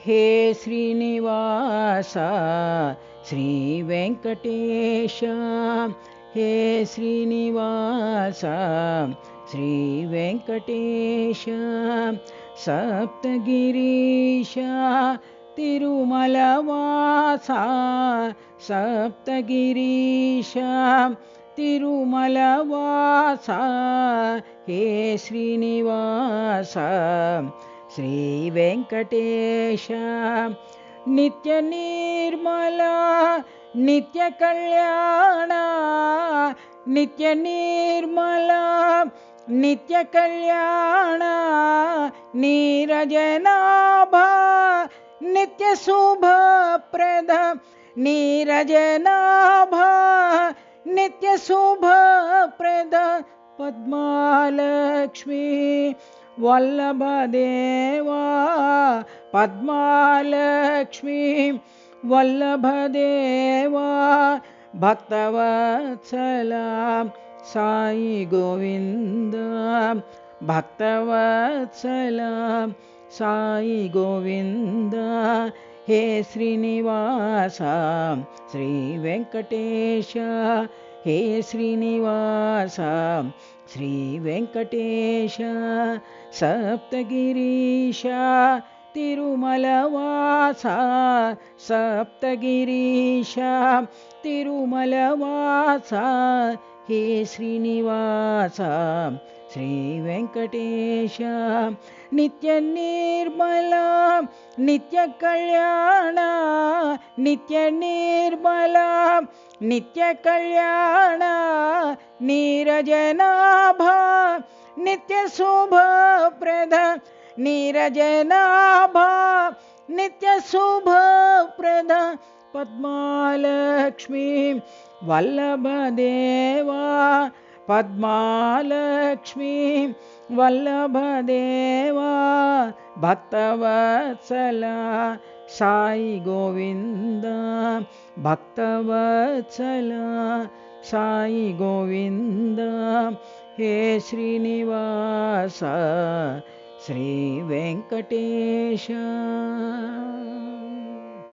हे श्रीनिवास श्रीवेङ्कटेश हे श्रीनिवास श्रीवेङ्कटेश सप्तगिरीश तिरुमलवासा सप्तगिरीश तिरुमलवासा हे श्रीनिवास श्रीवेङ्कटेश नित्यनिर्मला नित्यकल्याणा नित्यनिर्मला नित्यकल्याणा नीरजनाभा नित्यशुभप्रद नीरजनाभा नित्यशुभप्रद पद्मालक्ष्मी वल्लभदेवा पद्मालक्ष्मी वल्लभदेवा भक्तवत्सला साई गोविंद भक्तवत्सला साई गोविंद हे श्रीनिवास श्रीवेङ्कटेश हे श्रीनिवास श्रीवेङ्कटेश सप्तगिरीश तिरुमलवासा सप्तगिरीश तिरुमलवासा हे श्रीनिवास श्रीवेङ्कटेश नित्यनिर्मला नित्यकल्याणा नित्यनिर्मला नित्यकल्याणा नीरजनाभा नित्यशुभप्रद नीरजनाभा नित्यशुभप्रद पद्मालक्ष्मी वल्लभदेवा पद्मालक्ष्मी वल्लभदेवा भक्तवत्सला साई गोविंद भक्तवत्सला साई गोविंद हे श्रीनिवास श्रीवेङ्कटेश।